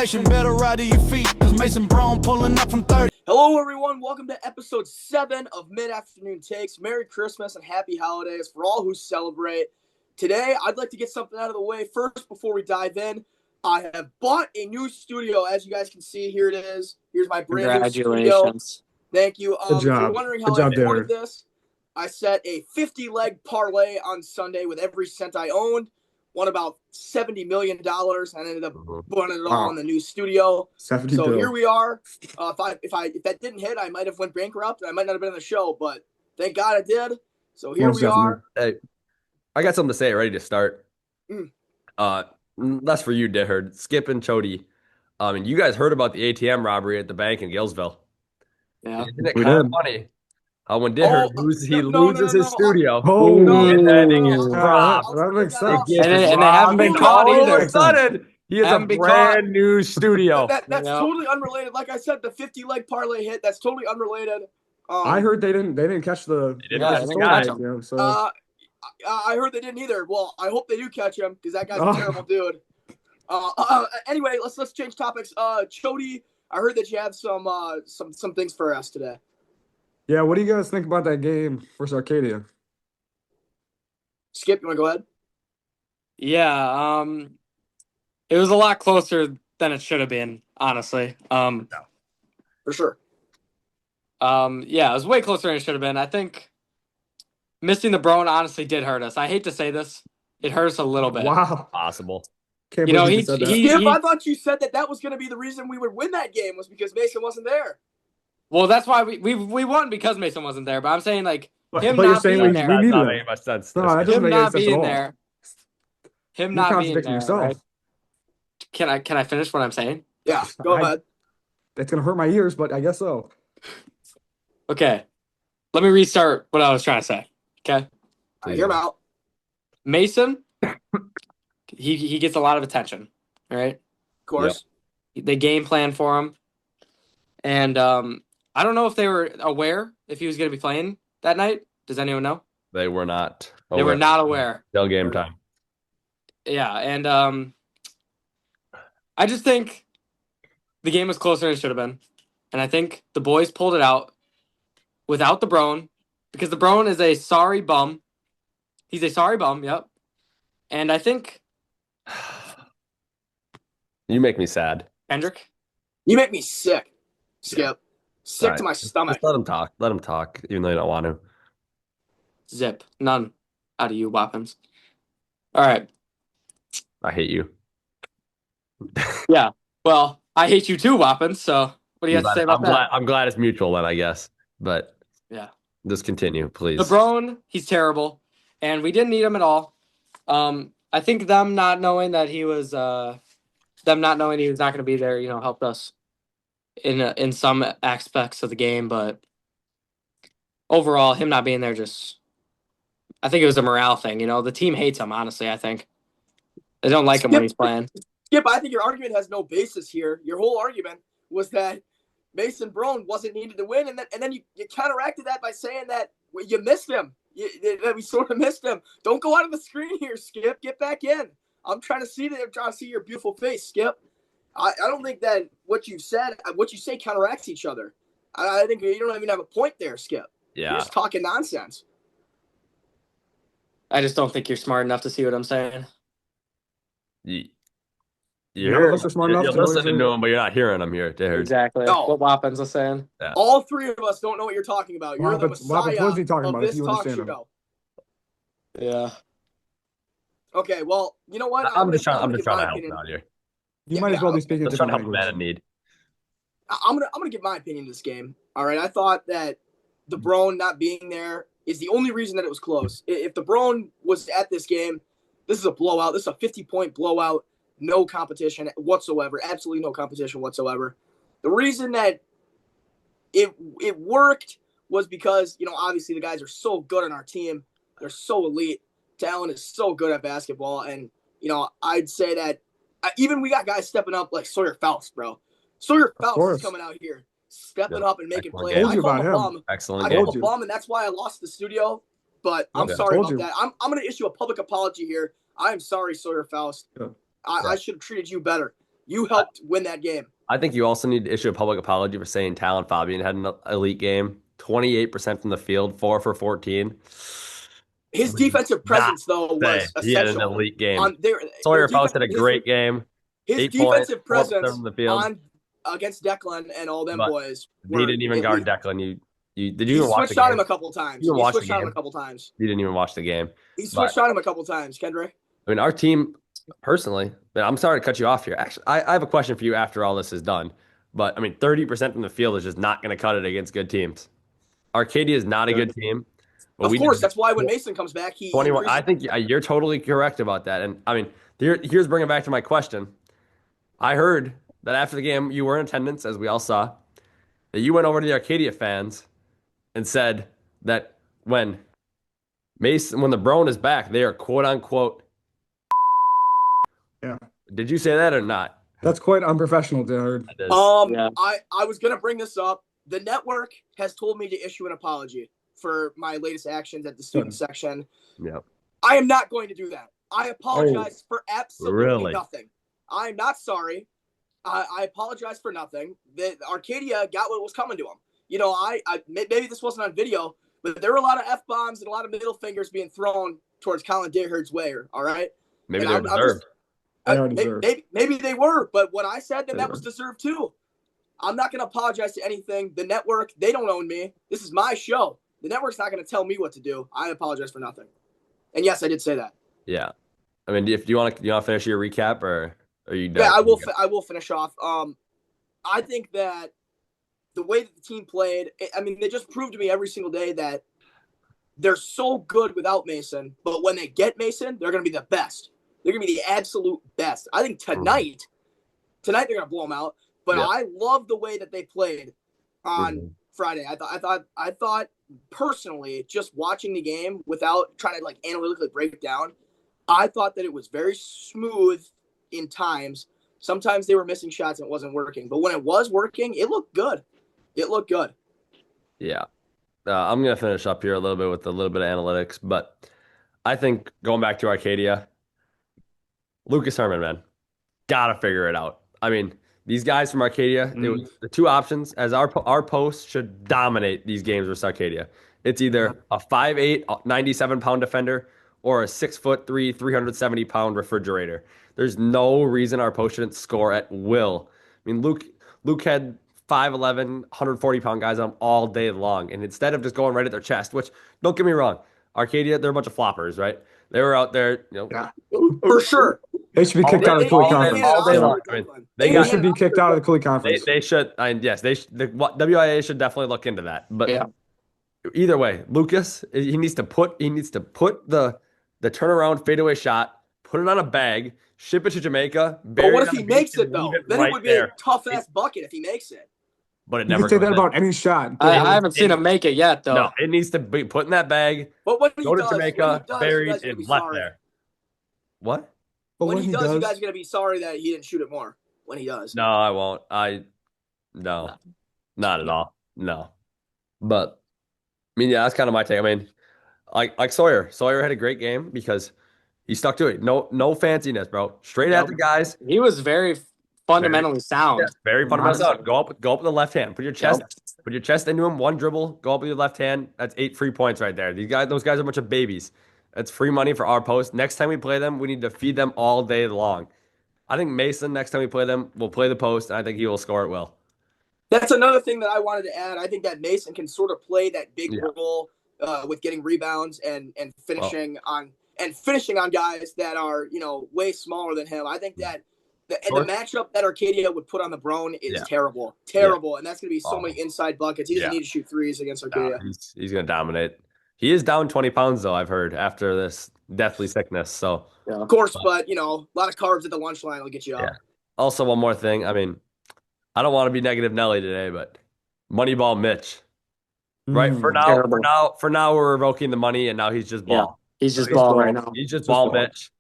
destination, better ride to your feet, cause Mason Brown pulling up from 30. Hello, everyone. Welcome to episode 7 of Mid-Afternoon Takes. Merry Christmas and Happy Holidays for all who celebrate. Today, I'd like to get something out of the way first before we dive in. I have bought a new studio. As you guys can see, here it is. Here's my brand new studio. Congratulations. Thank you. Good If job. you're wondering how I afforded this, I set a 50-leg parlay on Sunday with every cent I owned. Won about $70 million and ended up putting it all in the new studio. So here we are. If that didn't hit, I might have went bankrupt. I might not have been on the show, but thank God I did. So here we are. Hey, I got something to say ready to start. That's for you, Dihard. Skip and Chody. And you guys heard about the ATM robbery at the bank in Gillsville. Yeah. Isn't it kind of funny how when Dihard loses his studio, that makes sense. And they haven't been caught either. All of a sudden, he has a brand new studio. That's totally unrelated. Like I said, the 50-leg parlay hit. That's totally unrelated. I heard they didn't catch the. I heard they didn't either. Well, I hope they do catch him because that guy's a terrible dude. Anyway, let's change topics. Chody, I heard that you have some things for us today. Yeah, what do you guys think about that game versus Arcadia? Skip, you want to go ahead? Yeah, it was a lot closer than it should have been, honestly. For sure. Yeah, it was way closer than it should have been. I think missing the Brown honestly did hurt us. I hate to say this. It hurt us a little bit. Wow. Possible. Skip, I thought you said that was going to be the reason we would win that game was because Mason wasn't there. Well, that's why we won because Mason wasn't there. But I'm saying him not being there. Him not being there. Him not being there. Yourself. Right? Can I finish what I'm saying? Yeah, go ahead. It's gonna hurt my ears, but I guess so. Okay, let me restart what I was trying to say. Okay, I hear him out. Mason, he gets a lot of attention. All right, of course. Yep. They game plan for him, and I don't know if they were aware if he was going to be playing that night. Does anyone know? They were not. They were not aware. Till game time. Yeah, and I just think the game was closer than it should have been. And I think the boys pulled it out without the Brown because the Brown is a sorry bum. He's a sorry bum, yep. And I think... You make me sad. Kendrick? You make me sick, Skip. Yeah. Sick to my stomach. Just let him talk. Let him talk, even though you don't want to. Zip. None out of you, Wappins. All right. I hate you. Yeah. Well, I hate you too, Wappins. So what do you have to say about that? I'm glad it's mutual then, I guess. But yeah. Just continue, please. LeBron, he's terrible. And we didn't need him at all. I think them not knowing that he was not going to be there, helped us in some aspects of the game, but overall, him not being there I think it was a morale thing. The team hates him, honestly, I think. They don't like him when he's playing. Skip, I think your argument has no basis here. Your whole argument was that Mason Brown wasn't needed to win, and then you counteracted that by saying that you missed him. We sort of missed him. Don't go out of the screen here, Skip. Get back in. I'm trying to see your beautiful face, Skip. I don't think that what you say counteracts each other. I think you don't even have a point there, Skip. Yeah. You're just talking nonsense. I just don't think you're smart enough to see what I'm saying. You're listening to him, but you're not hearing him here. Exactly. No. What Wappins is saying. Yeah. All three of us don't know what you're talking about. You're the messiah what is he talking of about, this talk show. Yeah. Okay, well, you know what? I'm just trying to help him out here. You might as well be speaking a different language. Man in need. I'm gonna give my opinion in this game. All right, I thought that the Brown not being there is the only reason that it was close. If the Brown was at this game, this is a blowout. This is a 50-point blowout. No competition whatsoever. Absolutely no competition whatsoever. The reason that it worked was because, obviously the guys are so good on our team. They're so elite. Talent is so good at basketball. And, I'd say that even we got guys stepping up like Sawyer Faust, bro. Sawyer Faust is coming out here, stepping up and making plays. I call him a bum. Excellent I call him a bum, and that's why I lost the studio. But I'm sorry about that. I'm going to issue a public apology here. I am sorry, Sawyer Faust. Yeah. I should have treated you better. You helped win that game. I think you also need to issue a public apology for saying Talon Fabian had an elite game. 28% from the field, 4 for 14. His defensive presence, though, was He had an essential. elite game. On their Sawyer defense, Faust had a great game. His 8 points, defensive 4 presence from the field. on against Declan and all them But boys. He didn't even guard Declan. Did you He even watch the switched on game? him a couple times. You He watched the switched on him game? a couple times. You didn't even watch the game. He switched on him a couple times, Kendra. I mean, our team, personally, but I'm sorry to cut you off here. Actually, I have a question for you after all this is done. But, I mean, 30% from the field is just not going to cut it against good teams. Arcadia is not a good team. But Of course, that's why when Mason comes back, he 21. I think you're totally correct about that. And, I mean, here's bringing back to my question. I heard that after the game, you were in attendance, as we all saw, that you went over to the Arcadia fans and said that when the Brown is back, they are quote unquote. Yeah. Did you say that or not? That's quite unprofessional, dude. That is- Yeah. I was gonna bring this up. The network has told me to issue an apology for my latest actions at the student section. Yep. I am not going to do that. I apologize for absolutely really? nothing. I'm not sorry. I apologize for nothing. The Arcadia got what was coming to them. You know, maybe this wasn't on video, but there were a lot of F-bombs and a lot of middle fingers being thrown towards Colin Dayherd's way. All right. Maybe And they're deserved. They are deserved. Maybe they were, but when I said that, They that were. was deserved too. I'm not going to apologize to anything. The network, they don't own me. This is my show. The network's not going to tell me what to do. I apologize for nothing. And yes, I did say that. Yeah. I mean, if you want to finish your recap or are you done? Yeah, I will finish off. I think that the way that the team played, I mean, they just proved to me every single day that they're so good without Mason, but when they get Mason, they're going to be the best. They're going to be the absolute best. I think tonight they're going to blow them out. But Yeah. I love the way that they played on Friday. I thought personally, just watching the game without trying to like analytically break it down, I thought that it was very smooth in times. Sometimes they were missing shots and it wasn't working. But when it was working, it looked good. It looked good. Yeah. I'm going to finish up here a little bit with a little bit of analytics, but I think going back to Arcadia, Lucas Herman, man, got to figure it out. I mean, these guys from Arcadia, it was the two options as our post should dominate these games with Arcadia. It's either a 5'8", 97-pound defender or a 6'3", 370-pound refrigerator. There's no reason our post shouldn't score at will. I mean, Luke had 5'11", 140-pound guys on him all day long. And instead of just going right at their chest, which, don't get me wrong, Arcadia, they're a bunch of floppers, right? They were out there, For sure. They should be kicked out of the Cooley Conference. all day long. I mean, They should be kicked out of the Cooley Conference. They should, yes, the WIA should definitely look into that. But Yeah. either way, Lucas, he needs to put the turnaround fadeaway shot, put it on a bag, ship it to Jamaica. But what if bury he it on the makes beach, it and though? leave it Then right it would be there. a tough ass bucket if he makes it. But it You never can say goes that in. about any shot. I haven't seen him make it yet, though. No, it needs to be put in that bag, But when he go to does, when he Jamaica, does, you buried, guys are gonna and be left sorry. there. What? But When he does, you guys are gonna be sorry that he didn't shoot it more. When he does. No, I won't. No, not at all. No. But, I mean, yeah, that's kind of my take. I mean, like Sawyer. Sawyer had a great game because he stuck to it. No fanciness, bro. Straight at the guys. He was very fundamentally sound. Yes, very fundamental sound. Go up with the left hand. Put your chest into him. One dribble. Go up with your left hand. That's 8 free points right there. Those guys are a bunch of babies. That's free money for our post. Next time we play them, we need to feed them all day long. I think Mason, next time we play them, will play the post, and I think he will score it well. That's another thing that I wanted to add. I think that Mason can sort of play that big role with getting rebounds and finishing on guys that are way smaller than him. I think that the matchup that Arcadia would put on the Brown is terrible, and that's going to be so many inside buckets. He doesn't need to shoot threes against Arcadia. He's going to dominate. He is down 20 pounds though. I've heard after this deathly sickness. So of course, but a lot of carbs at the lunch line will get you up. Yeah. Also, one more thing. I mean, I don't want to be negative Nelly today, but Moneyball Mitch, right? For now, we're revoking the money, and now he's just ball. Yeah, he's just ball right now. He's just ball Mitch.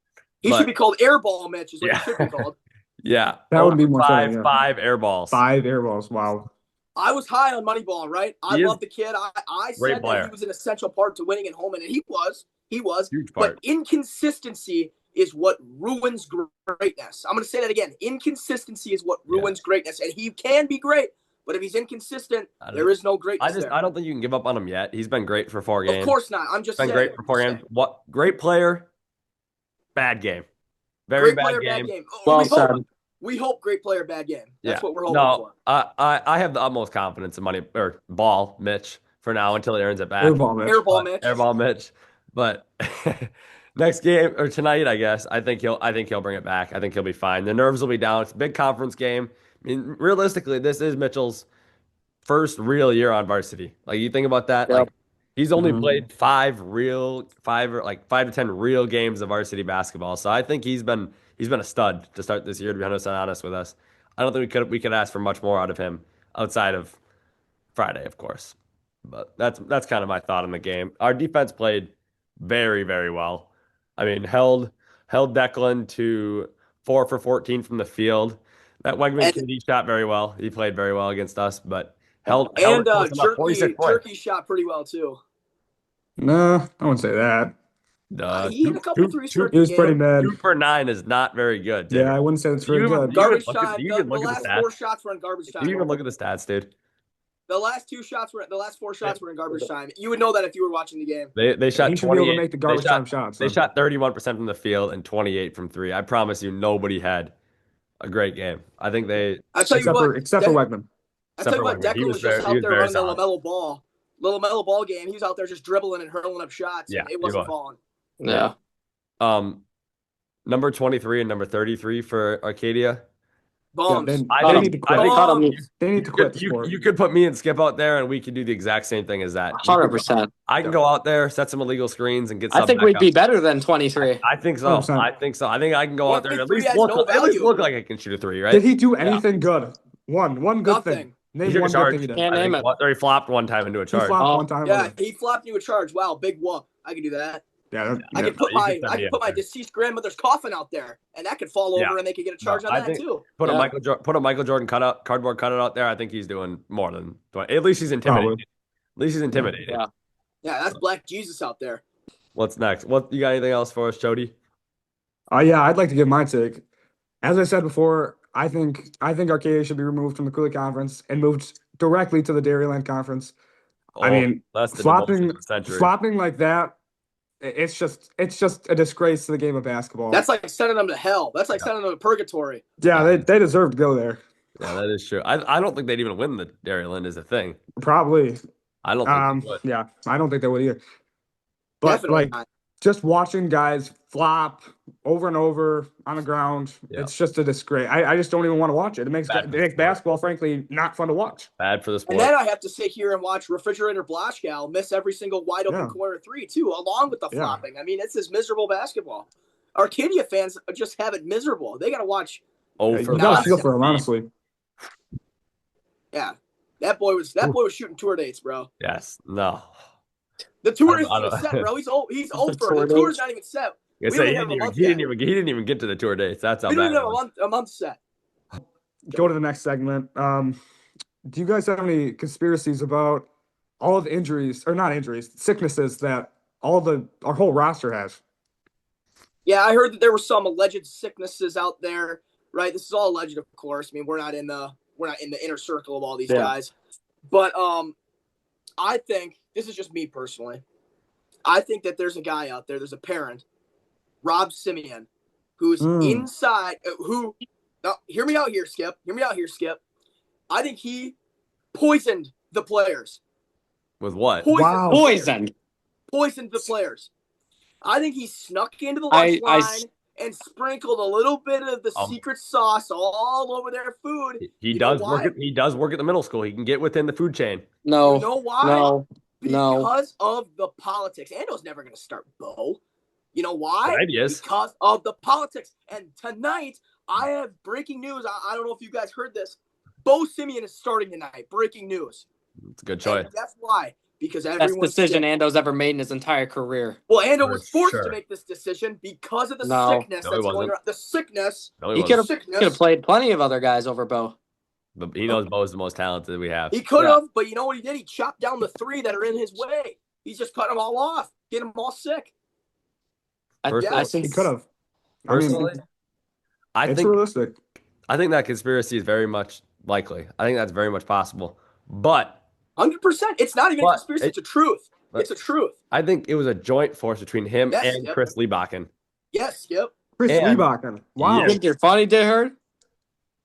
He should be called Airball Mitch. Is what he should be called. Yeah, That would be more five fun, yeah. air balls. 5 air balls. Wow. I was high on Moneyball, right? I love the kid. I said player. that he was an essential part to winning at home, and he was. Huge But part. inconsistency is what ruins greatness. I'm going to say that again. Inconsistency is what ruins greatness. And he can be great, but if he's inconsistent, there is no greatness there. I don't think you can give up on him yet. He's been great for 4 games. Of course not. I'm just been saying. great for 4 games. What great player, bad game. Very bad game. Well said. We hope great player, bad game. That's what we're hoping for. I have the utmost confidence in Mitch for now until he earns it back. Airball Mitch. But next game or tonight, I guess I think he'll bring it back. I think he'll be fine. The nerves will be down. It's a big conference game. I mean, realistically, this is Mitchell's first real year on varsity. Like you think about that, like he's only played 5 to 10 real games of varsity basketball. So I think he's been a stud to start this year, to be 100% honest with us. I don't think we could ask for much more out of him outside of Friday, of course. But that's kind of my thought on the game. Our defense played very, very well. I mean, held Declan to 4 for 14 from the field. That Wegman kid, he shot very well. He played very well against us, but held Jerky shot pretty well too. No, I wouldn't say that. He had a couple threes. He was pretty bad. 2 for 9 is not very good, dude. Yeah, I wouldn't say that's very good. Garbage time. The last 4 shots were in garbage time. Do you even look at the stats, dude? The last 4 shots were in garbage time. You would know that if you were watching the game. They shot. He should be able to make the garbage time shots. They shot 31% from the field and 28 from 3. I promise you, nobody had a great game. I think they. Except for Wegman. I tell you what, Declan was just out there running the LaMelo Ball game. He was out there just dribbling and hurling up shots. Yeah, and it wasn't falling. Yeah. Number 23 and number 33 for Arcadia. Bombs. They need to quit. They need to quit. You could put me and Skip out there, and we could do the exact same thing as that. 100%. I can go out there, set some illegal screens, and get. I think we'd be better than 23. I think so. 100%. I think so. I think I can go out there and at least look like I can shoot a 3. Right? Did he do anything good? One good thing. Name one good thing he did. Can't name it. Or he flopped one time into a charge. He flopped into a charge. Wow, big whoop. I can do that. Yeah, I could put my deceased grandmother's coffin out there, and that could fall over, and they could get a charge on that too. Put a Michael Jordan cardboard cutout out there. I think he's doing more than 20. At least he's intimidating. Yeah, that's Black Jesus out there. What's next? What you got? Anything else for us, Jody? Yeah, I'd like to give my take. As I said before, I think Arcadia should be removed from the Cooley Conference and moved directly to the Dairyland Conference. I mean, flopping like that. It's just a disgrace to the game of basketball. That's like sending them to hell. That's like sending them to purgatory. Yeah, they deserve to go there. Yeah, that is true. I don't think they'd even win the Dairyland as a thing. Probably. I don't think they would. Yeah, I don't think they would either. But Definitely not. Just watching guys flop over and over on the ground, it's just a disgrace. I just don't even want to watch it. It makes basketball, frankly, not fun to watch. Bad for the sport. And then I have to sit here and watch Refrigerator Blashkow miss every single wide open corner 3 too, along with the flopping. I mean, it's this miserable basketball. Arcadia fans just have it miserable. They got to watch. You got to feel for him, honestly. Yeah, that boy was shooting tour dates, bro. Yes. No. The tour isn't even set, bro. He's over. The tour's not even set. He didn't even get to the tour dates. That's how bad. We don't have a month set. Go to the next segment. Do you guys have any conspiracies about all of the sicknesses that our whole roster has? Yeah, I heard that there were some alleged sicknesses out there. Right, this is all alleged, of course. I mean, we're not in the inner circle of all these guys, but I think this is just me personally. I think that there's a guy out there. There's a parent, Rob Simeon, who's inside. Hear me out here, Skip. I think he poisoned the players. With what? Poisoned the players. I think he snuck into the lunch line and sprinkled a little bit of the secret sauce all over their food. He does work at the middle school. He can get within the food chain. No. You know why? No. Because of the politics. Ando's never going to start Bo. You know why? Ideas. Because of the politics. And tonight, I have breaking news. I don't know if you guys heard this. Bo Simeon is starting tonight. Breaking news. It's a good choice. And that's why. Because best decision Ando's ever made in his entire career. Well, Ando was forced to make this decision because of the sickness that's going around. The sickness. He could have played plenty of other guys over Bo. But he knows Bo's the most talented we have. He could have, but you know what he did? He chopped down the 3 that are in his way. He's just cut them all off, get them all sick. I think he could have. I mean, Personally, I it's think realistic. I think that conspiracy is very much likely. I think that's very much possible. But 100%. It's not even a But conspiracy. it- It's a truth. but- It's a truth. I think it was a joint force between him Yes, and yep. Chris Liebakken. Yes, yep. Chris And- Liebakken. Wow. You Yeah. think you're funny, Dayhard?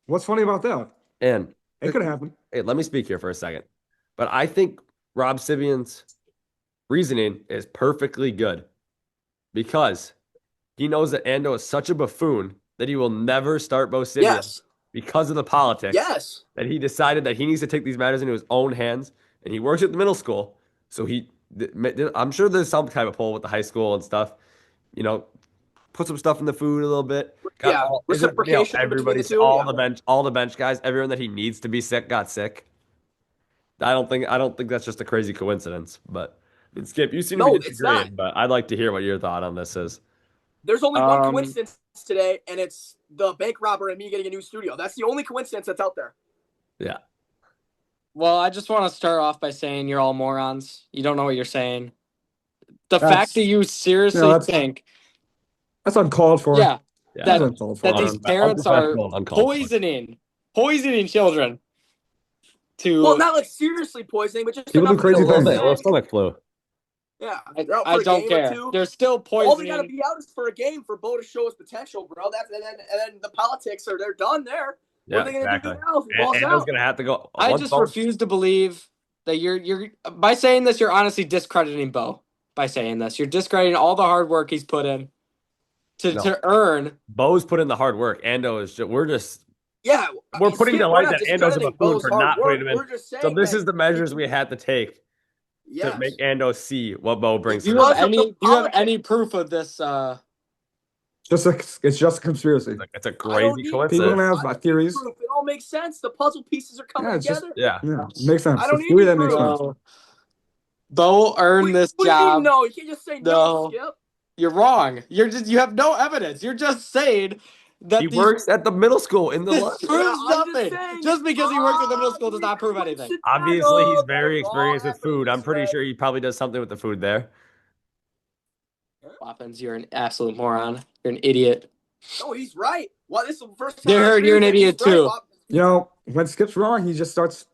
What's funny about that? And It could happen. hey, let me speak here for a second. But I think Rob Sibian's reasoning is perfectly good because he knows that Ando is such a buffoon that he will never start Bo Sibian Yes. because of the politics. Yes. That he decided that he needs to take these matters into his own hands, and he works at the middle school. So I'm sure there's some type of pull with the high school and stuff. You know, put some stuff in the food a little bit. Yeah, reciprocation between the everybody, two, all yeah. the bench guys, everyone that he needs to be sick got sick. I don't think that's just a crazy coincidence. But I mean, Skip, you seem No, to be it's not. disagreeing, but I'd like to hear what your thought on this is. There's only one Um, coincidence today, and it's the bank robber and me getting a new studio. That's the only coincidence that's out there. Yeah. Well, I just want to start off by saying you're all morons. You don't know what you're saying. The That's- fact that you seriously that's- think, That's uncalled for. yeah, Yeah. that- That's uncalled for. that these parents are Unprofessional, uncalled for. poisoning children to. Well, not like seriously poisoning, but just People enough do crazy to know things. what A I'm little saying. stomach flu. Yeah, they're out for I a don't game care. or two. They're still All they gotta poisoning. be out is for a game for Bo to show his potential, bro. And then the politics they're done there. Yeah, What are they gonna exactly. do now? If he balls And out? gonna have to go. I once just Bo- refuse to believe that you're by saying this. You're honestly discrediting Bo by saying this. You're discrediting all the hard work he's put in No. to earn. Bo's put in the hard work. Ando is just, we're just Yeah, We're putting Skip, to we're light not that Ando's a discrediting buffoon Bo's for hard not work. putting him in. We're just saying so this that is the measures we had to take yes. to make Ando see what Bo brings Do to you the have Because of any? the Do you have politics. any proof of this? It's just a conspiracy. It's a I don't crazy need- People coincidence. can I have don't need theories. proof. It all makes sense. The puzzle pieces are coming Yeah, it's just- together. Yeah. Yeah, makes sense. I don't The need theory any that makes proof. sense. Bo earned this What do you mean job. no? You can't just say no, No. Skip. You're wrong. You have no evidence. You're just saying that He these- works at the middle school in the This lunch. proves Yeah, I'm just nothing. saying- Just because he works at the middle school does not prove anything. Obviously, he's Coincidental, very that it all experienced with happened food. I'm this pretty way. sure he probably does something with the food there. Wappens, you're an absolute moron. You're an idiot. No, he's right. Well, this is the first time. You heard you're an idiot too. You know, when Skip's wrong, he just starts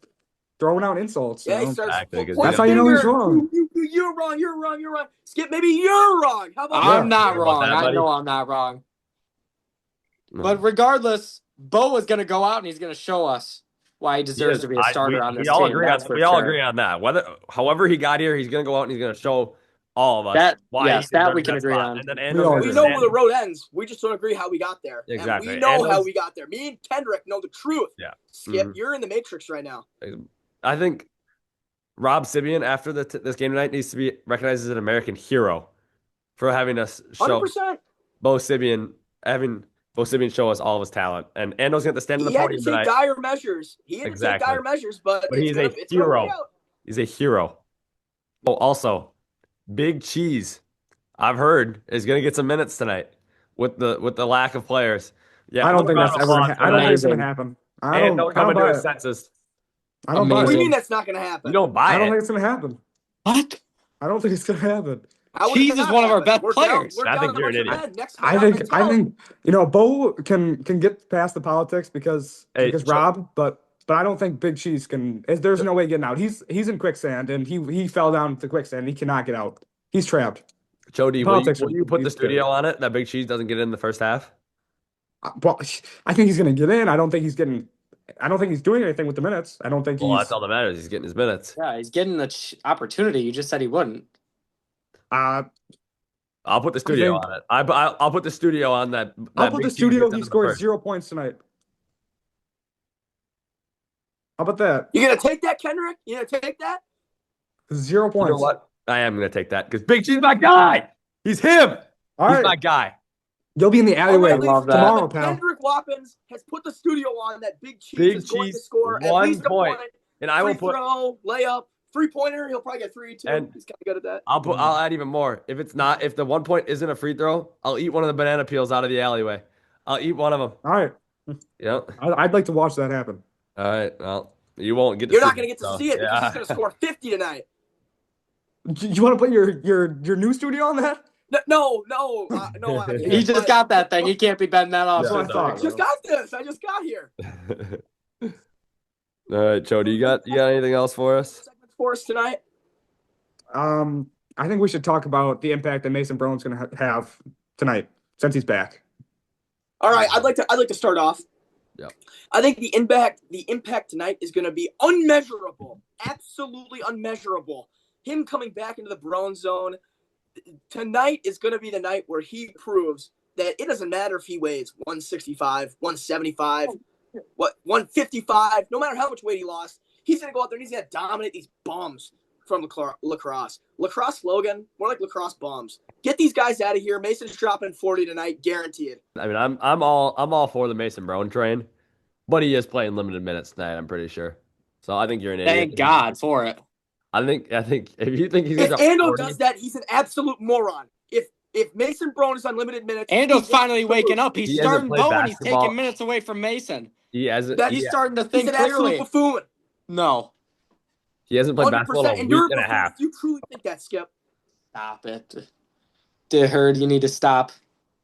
throwing out insults. Yeah, you he know? starts. Exactly, 'cause pointing That's how you know he's finger. wrong. You're wrong. You're wrong. You're wrong. Skip, maybe you're wrong. How about I'm that? not How about wrong. that, I buddy? know I'm not wrong. But regardless, Bo is going to go out and he's going to show us why he deserves to be a starter on this we all team. agree That's on for we all sure. agree on that. However he got here, he's gonna go out and he's gonna show all of us That- why yes, he that deserves we can agree spot. on. And then We Ando's all gonna We agree. know stand- where the road ends. We just don't agree how we got there. Exactly. And we know how Ando's- we got there. Me and Kendrick know the truth. Yeah. Skip, Mhm. you're in the matrix right now. I think Rob Sibian after this game tonight needs to be recognized as an American hero for having us show 100%. Bo Sibian show us all of his talent. And Ando's going to stand on the He had to podium take tonight. dire measures. He had to Exactly. take dire measures, but But he's a it's gonna hero. work out. He's a hero. Oh, also, Big Cheese, I've heard, is going to get some minutes tonight with the lack of players. Yeah, I don't think that's round of ever. applause for I don't think that. it's gonna happen. I And don't. come I into don't buy his it. senses. I don't buy What do you it. mean that's not gonna happen? You don't buy I don't it. think it's gonna happen. What? I don't think it's gonna happen. How would Cheese it is not one of our happen? best We're players. Down, we're I down think a you're an bunch of idiot. men. Next I round, think let's I go. think Bo can get past the politics because Hey, Rob, but I don't think Big Cheese can. There's no way getting out. He's in quicksand and he fell down to quicksand. And he cannot get out. He's trapped. Chody, Politics will you put the is studio scary. on it that Big Cheese doesn't get in the first half? Well, I think he's gonna get in. I don't think he's getting. I don't think he's doing anything with the minutes. I don't think Well, he's. that's all that matters. He's getting his minutes. Yeah, he's getting the opportunity. You just said he wouldn't. Uh, I'll put the studio think- on it. I'll put the studio on that. I'll that put Big the Cheese studio. gets He into the scores first. 0 points tonight. How about that? You gonna take that, Kendrick? You gonna take that? 0 You points. know what? I am going to take that because Big Cheese is my guy. He's him. All He's right, my guy. you'll be in the alleyway At least love that. tomorrow, pal. Kendrick Wappins has put the studio on that Big Cheese Big is going to Cheese, score at 1 least a point. point. And I will Free put. throw, layup, 3-pointer. He'll probably get 3 too. And- He's kind of good at that. I'll add even more. If the 1 point isn't a free throw, I'll eat one of the banana peels out of the alleyway. I'll eat one of them. All right, Yep. I'd like to watch that happen. All right. Well, you won't get. You're see not gonna it, get to so, see it because yeah. he's gonna score 50 tonight. You want to put your new studio on that? No, I He can't. just got that thing. He can't be betting that off. That's what I thought. I just got this. I just got here. All right, Joe, you got anything else for us? Segments for us tonight. I think we should talk about the impact that Mason Brown's going to have tonight since he's back. All right, I'd like to start off. Yep. I think the impact tonight is going to be unmeasurable, absolutely unmeasurable. Him coming back into the Brown zone tonight is going to be the night where he proves that it doesn't matter if he weighs 165, 175, 155, no matter how much weight he lost, he's going to go out there and he's going to dominate these bums from lacrosse. Lacrosse Logan, more like lacrosse bums. Get these guys out of here. Mason's dropping 40 tonight, guaranteed. I mean, I'm all for the Mason Brown train, but he is playing limited minutes tonight, I'm pretty sure. So I think you're an idiot. Thank God for it. I think if you think he's If gonna Ando does that, he's an absolute moron. If Mason Brown is on limited minutes, Ando's finally waking up. He's He hasn't starting played Bowen. He's basketball. taking minutes away from Mason. he hasn't He's starting to he's think an absolute clearly. buffoon. No, he hasn't played basketball 100%. in a And you're week and a half. If you truly think that, Skip, stop it. Deherd, you need to stop.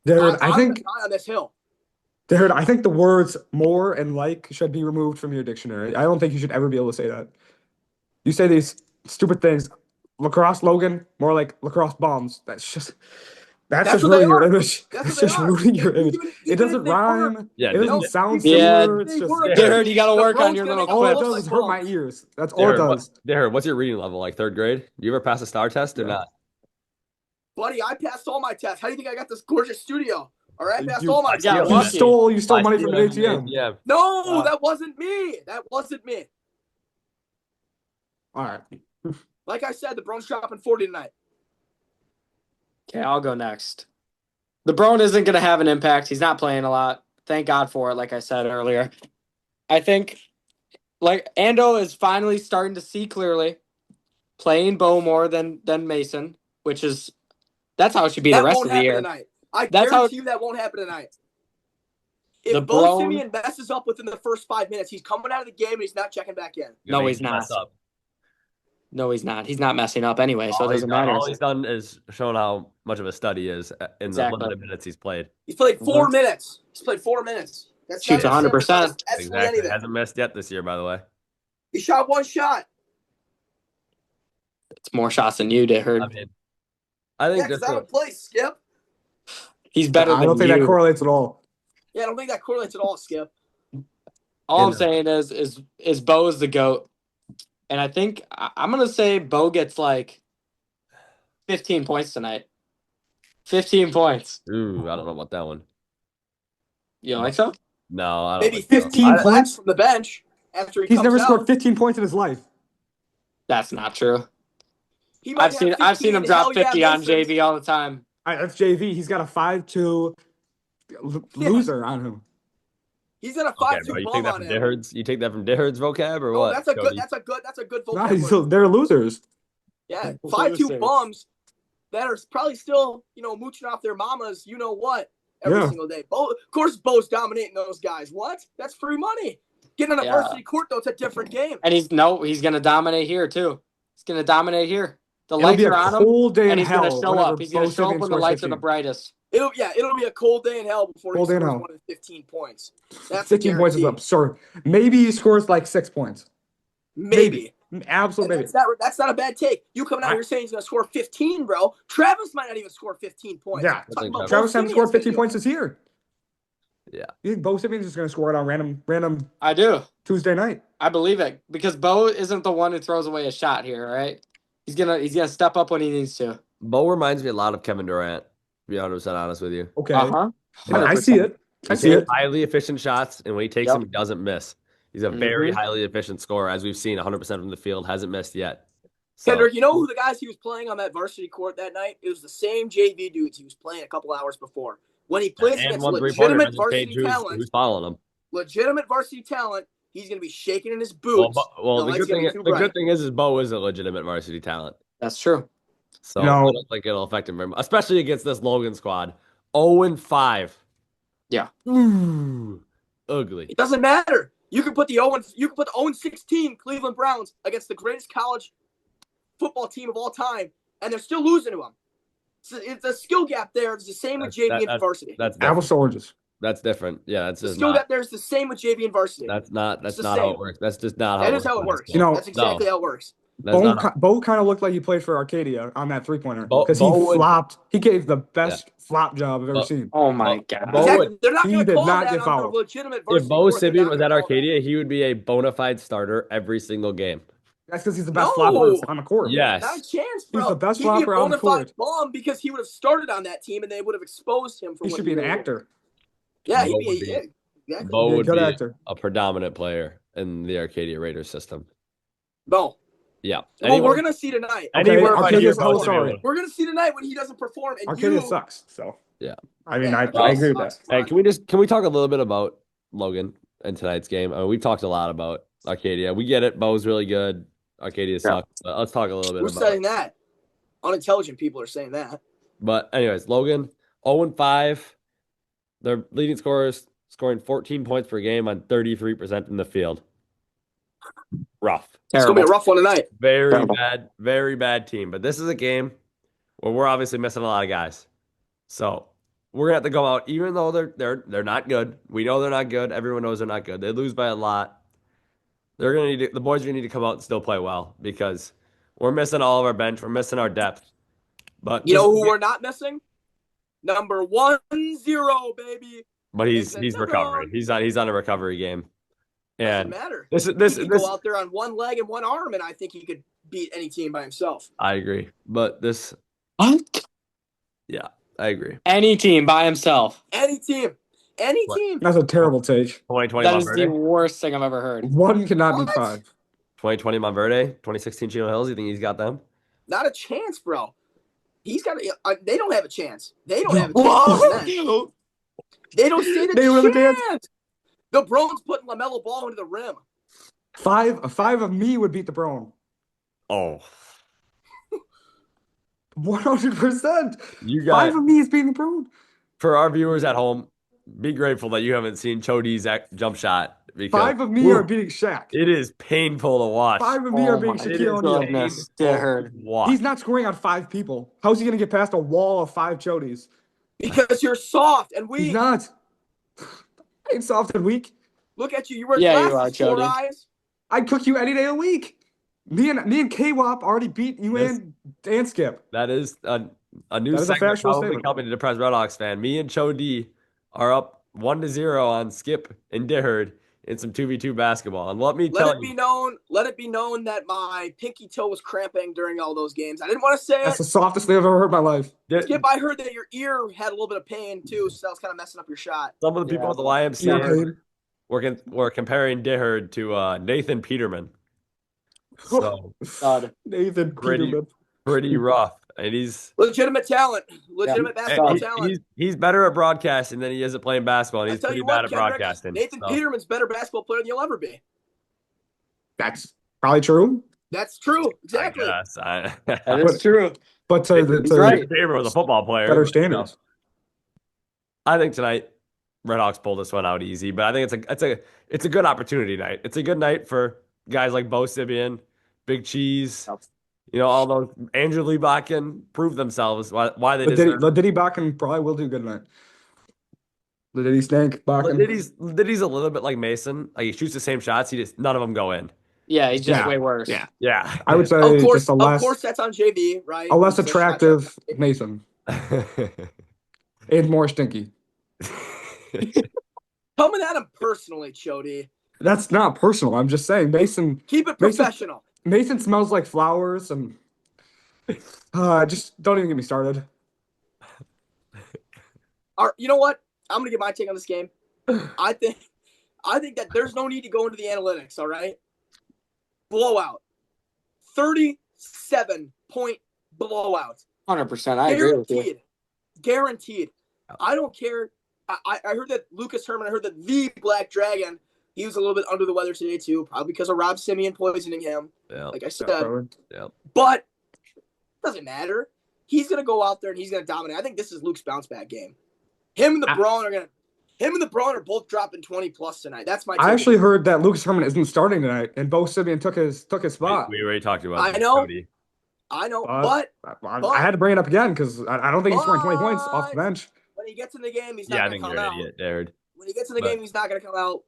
Dude, I'm I think gonna die on this hill. Dude, I think the words more and like should be removed from your dictionary. I don't think you should ever be able to say that. You say these stupid things. Lacrosse Logan, more like lacrosse bombs. That's just That's what ruining they your are. image. That's That's what they just are. ruining your image. Even It if doesn't they were- rhyme. Yeah, It doesn't no, sound Yeah. similar. It's They just were- Deherd, you got to The work on Brown's your gonna little go all it quips. does like is hurt my bums. ears. That's all it does. Derek, what's your reading level? Like third grade? You ever pass a STAR test or Yeah. not? Buddy, I passed all my tests. How do you think I got this gorgeous studio? All right, I passed You- all my Yeah, tests. lucky. You stole money from an ATM. Yeah. No, that wasn't me. That wasn't me. All right. Like I said, the Browns dropping 40 tonight. Okay, I'll go next. The Brown isn't going to have an impact. He's not playing a lot. Thank God for it, like I said earlier. I think, like, Ando is finally starting to see clearly, playing Bo more than Mason, which is, that's how it should be That the rest won't of the happen year. tonight. I That's how- guarantee you that won't happen tonight. If The Bo Brown- Simeon messes up within the first 5 minutes, he's coming out of the game and he's not checking back in. No, he's not. No, he's not. He's not messing up anyway, so it doesn't matter. All he's done is shown how much of a stud he is in Exactly. the limited minutes he's played. He's played 4 Mhm. minutes. He's played 4 minutes. That's Shoots 100%. That's Exactly. anything. Hasn't missed yet this year, by the way. He shot 1 shot. It's more shots than you did, Herd. I mean, I Yeah, think because just I don't play, Skip. He's better I don't than think you. that correlates at all. Yeah, I don't think that correlates at all, Skip. All I'm Yeah. saying is Bo is the GOAT. And I think I'm going to say Bo gets like 15 points tonight. 15 points. ooh, I don't know about that one. You don't think so? No, I don't. Maybe think so. 15 I- points from the bench after he He's comes never out. scored 15 points in his life. That's not true. He might I've seen have I've seen 15, him drop hell yeah, 50 on Mason. JV all the time. All right, that's JV. He's got a 5'2" loser on him. He's in a Okay, 5'2" bro, you bum take that on from him. Deherd's? You take that from Deherd's vocab or Oh, what? that's a Cody? good Nah, vocabulary. they're losers. Yeah, 5'2" Losers. bums that are probably still, mooching off their mamas, you know what, every Yeah. single day. Of course, Bo's dominating those guys. What? That's free money. Getting on a Yeah. varsity court, though, it's a different game. And he's going to dominate here too. He's going to dominate here. The It'll lights be a are on him cold day in and he's going hell. to show whenever up. He's going Bo to show up Simeon when the scores lights are 15. the brightest. It'll be a cold day in hell before Cold he day in scores hell. more than 15 points. That's 15 points is guarantee. absurd. Maybe he scores like 6 points. Maybe. Absolutely maybe. That's not a bad take. You coming out here saying he's going to score 15, bro. Travis might not even score 15 points. Yeah. Talking about Travis Bo hasn't scored Simeon's 15 gonna points this year. Yeah. You think Bo Simeon's just going to score it on random I do. Tuesday night? I believe it because Bo isn't the one who throws away a shot here, all right? He's gonna step up when he needs to. Bo reminds me a lot of Kevin Durant, to be 100% honest with you. Okay. Uh-huh. Yeah, I see it. I He see takes it. highly efficient shots, and when he takes Yep. them, he doesn't miss. He's a very Mhm. highly efficient scorer, as we've seen 100% from the field, hasn't missed yet. So, Kendrick, you know who the guys he was playing on that varsity court that night? It was the same JV dudes he was playing a couple hours before. When he plays and against one three-pointer legitimate versus varsity Paige, who's following him. talent, he's going to be shaking in his boots. Well, The the light's good gonna thing, be too the bright. good thing is Bo is a legitimate varsity talent. That's true. So No. I don't think it'll affect him very much, especially against this Logan squad. 0-5. Yeah. Ooh, ugly. It doesn't matter. You can put the 0-16 Cleveland Browns against the greatest college football team of all time, and they're still losing to them. It's a skill gap there. It's the same with JV and varsity. That's Apples to oranges. That's different. Yeah, that's The just skill not. gap there is the same with JV and varsity. That's not the how same. it works. That's just not how That it is works. how it works. You know, that's exactly how it works. That's not how- Bo kind of looked like he played for Arcadia on that 3-pointer Bo because he would- flopped. He gave the best flop job I've ever seen. Oh my Bo- god. Bo Exactly. would- They're not he going to did call not that get under fouled. legitimate varsity. If Bo court. They're Sibian not was gonna at call that. Arcadia, he would be a bona fide starter every single game. That's because he's the best No. flopper on the court. Yes. Not a chance, bro. He's the best He'd be a flopper on the bona fide court. bum because he would have started on that team and they would have exposed him for He what should be an really is. actor. Yeah, Bo he'd would be. be- Yeah, exactly. Bo Be a would good be actor. a predominant player in the Arcadia Raiders system. Bo. Yeah. Well, we're gonna see tonight. Okay, Anywhere but Arcadia's here, hella Bo sorry. Sibian. We're gonna see tonight when he doesn't perform. And Arcadia you sucks. So Yeah. I mean, Yeah, I Arcadia agree with that. sucks. Hey, can we talk a little bit about Logan in tonight's game? I mean, we've talked a lot about Arcadia. We get it. Bo's really good. Arcadia sucks. But let's talk a little bit Who's about saying that? Unintelligent people are saying that. But anyways, Logan, 0-5. Their leading scorers scoring 14 points per game on 33% in the field. Rough. It's gonna be a Terrible. rough one tonight. Very bad team. But this is a game where we're obviously missing a lot of guys. So we're gonna have to go out, even though they're not good. We know they're not good. Everyone knows they're not good. They lose by a lot. They're gonna need the boys are gonna need to come out and still play well because we're missing all of our bench. We're missing our depth. But You know who we're not missing? Number 10, baby. But he's It's a recovering. no-no. He's on a recovery game. Doesn't And matter. this He could go out there on one leg and one arm, and I think he could beat any team by himself. I agree. But this What? yeah, I agree. Any team by himself. Any team. Any What? team. That's a terrible take. 2020 That is the Monverde. worst thing I've ever heard. One cannot be What? 5. 2020 Monverde, 2016 Chino Hills. You think he's got them? Not a chance, bro. He's got. They don't have a chance. They don't have a chance. They don't stand a They don't have a chance. chance. The Brones putting LaMelo Ball into the rim. 5 of me would beat the Brown. Oh, 100%. you 5 got of me is beating the Brown. for our viewers at home. Be grateful that you haven't seen Chody's jump shot because 5 of me Woo, are beating Shaq. it is painful to watch. 5 of me are beating my Shaquille O'Neal. goodness. Dude. Watch. He's not scoring on 5 people. How's he going to get past a wall of 5 Chodies? Because you're soft and He's weak. not. I ain't soft and weak. Look at you. You wear Yeah, you glasses, are, 4 Jody. eyes. I'd cook you any day of the week. Me and K-Wop already beat you Yes. and Skip. That is a new That is a segment factual probably statement. coming to Depressed Red Hawks fan. Me and Chody are up 1-0 on Skip and Dihard in some 2v2 basketball. And let me Let tell it be you, known. Let it be known that my pinky toe was cramping during all those games. I didn't want to say That's it. the softest thing I've ever heard in my life. Skip, I heard that your ear had a little bit of pain too, so that was kind of messing up your shot. some of the people Yeah. at the YMCA Yeah. were comparing Dihard to Nathan Peterman. So God. Nathan Gritty. Peterman. pretty rough. And he's Legitimate talent. Legitimate basketball he- talent. he's better at broadcasting than he is at playing basketball. And I he's tell pretty you bad what, at Kendrick, broadcasting. Nathan So, Peterman's better basketball player than you'll ever be. That's probably true. That's true. I Exactly. guess. That is true. But to, He's right. Peterman was a football player. better but, you know, standards. I think tonight Redhawks pulled this one out easy, but I think it's a good opportunity night. It's a good night for guys like Bo Sibian, Big Cheese, all those Andrew Lee Bakken prove themselves why they deserve. Ladiddy Bakken probably will do good tonight. Ladiddy Snake Bakken. Liddy's a little bit like Mason. Like he shoots the same shots, none of them go in. Yeah, he's just Yeah. way worse. Yeah. Yeah, I would say Of course, just a less, that's on JV, right? a less He's a shot attractive shot. Mason and more stinky. Coming at him personally, Chody. That's not personal. I'm just saying Mason Keep it Mason- professional. smells like flowers and just don't even get me started. You know what? I'm gonna get my take on this game. I think that there's no need to go into the analytics. All right, blowout, 37-point blowout. 100%. I agree with you. Guaranteed. I don't care. I heard that Lucas Herman. I heard that the Black Dragon. He was a little bit under the weather today too, probably because of Rob Simeon poisoning him. yeah. Like I said, Yeah. but doesn't matter. He's gonna go out there and he's gonna dominate. I think this is Luke's bounce back game. Him and the Braun are both dropping 20 plus tonight. That's my. I take. actually heard that Lucas Herman isn't starting tonight, and Bo Simeon took his spot. We already talked about I this, know. Cody. I know, But but I had to bring it up again because I don't think he's scoring 20 points off the But- bench. when he gets in the game, he's Yeah, not I going think to you're come an out. idiot, Jared. When he gets in the But- game, he's not going to come out.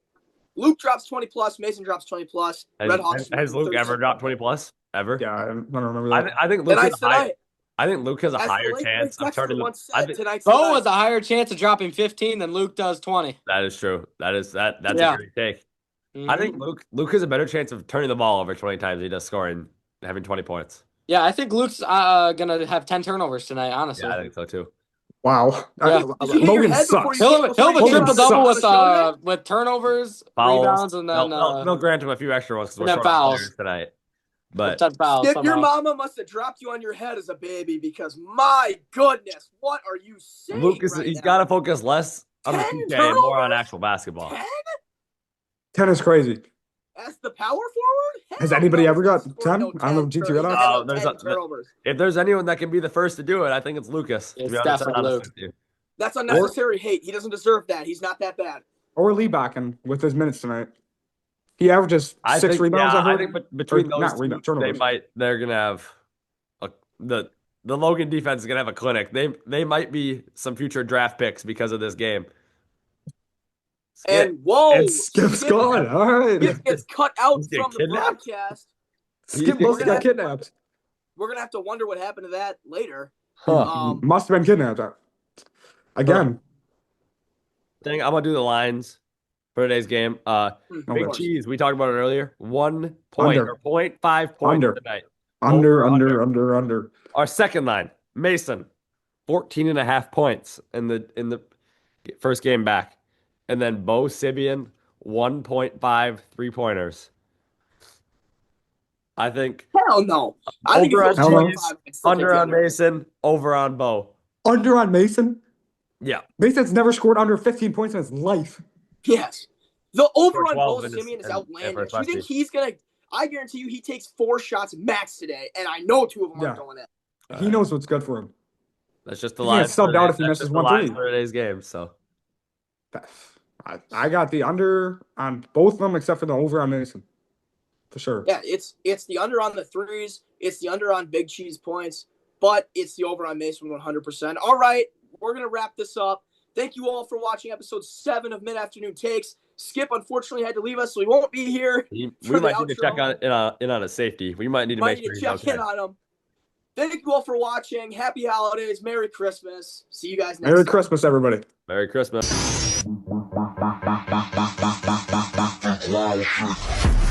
Luke drops 20 plus. Mason drops 20 plus. Red Hawks Has Luke ever dropped 20 plus? Ever? Yeah, I don't remember that. I think Luke has Tonight's a high, tonight. I think Luke has a As the higher late chance great of turning Texter the. once I said, think tonight's Bo tonight. has a higher chance of dropping 15 than Luke does 20. that is true. That's Yeah. a great take. I Mhm. think Luke has a better chance of turning the ball over 20 times than he does scoring, having 20 points. Yeah, I think Luke's gonna have 10 turnovers tonight. Honestly, Yeah, I think so too. Wow. Yeah. Did you hit your Logan head before sucks. you- he'll have a Logan triple double sucks. with turnovers, Fouls. rebounds, and then They'll grant him a few extra ones because we're and then short on fouls. players tonight. But 10 fouls. Skip, your somehow. mama must have dropped you on your head as a baby because my goodness, what are you saying? Luke right he's now? got to focus less on the 10 PK and more on turnovers? actual basketball. 10 10 is crazy. as the power forward? Has Hell anybody no, ever he's not got scoring 10 no on the 10 GT tur- Red he's Hawks? got no there's 10 a- turnovers. If there's anyone that can be the first to do it, I think it's Lucas. To It's be honest, definitely honest Luke. with you. That's unnecessary hate. He doesn't deserve that. He's not that bad. Or Lee Bakken with his minutes tonight. He averages I 6 think, rebounds. yeah, I heard. think between Or those not two, rebound, turnovers. they're gonna have the Logan defense is gonna have a clinic. They might be some future draft picks because of this game. And whoa, And Skip's gone. All right. Skip gets cut out He's getting from the kidnapped? broadcast. Skip We're must have gonna got kidnapped. We're gonna have to wonder what happened to that later. Huh. Must have been kidnapped. Again. I'm gonna do the lines for today's game. Big Okay. Cheese, we talked about it earlier. 1 point Under. or 0.5 points Under. tonight. Under. Our second line, Mason, 14.5 points in the first game back. And then Bo Sibian, 1.5 3-pointers. I think Hell no. I think Over it's on those Cheese, 25 and still under take the on Mason, over on Bo. Under on Mason. Yeah. Mason's never scored under 15 points in his life. Yes. The over For on 12 Bo in his- Simeon is and- and for outlandish. his You think lefty. he's gonna? I guarantee you, he takes 4 shots max today, and I know 2 of them aren't Yeah. going in. He knows what's good for him. That's just the He can't line. sub out if he misses one three. for today's game. So I got the under on both of them except for the over on Mason. For sure. Yeah, it's the under on the threes, it's the under on Big Cheese points, but it's the over on Mason 100%. All right, we're gonna wrap this up. Thank you all for watching episode 7 of Mid Afternoon Takes. Skip unfortunately had to leave us, so he won't be here. we For the might need to check outro. in on his safety. We might need to Might make need sure to he's check okay. in on him. Thank you all for watching. Happy holidays. Merry Christmas. See you guys next Merry time. Christmas, everybody. Merry Christmas. That's a lot of shit.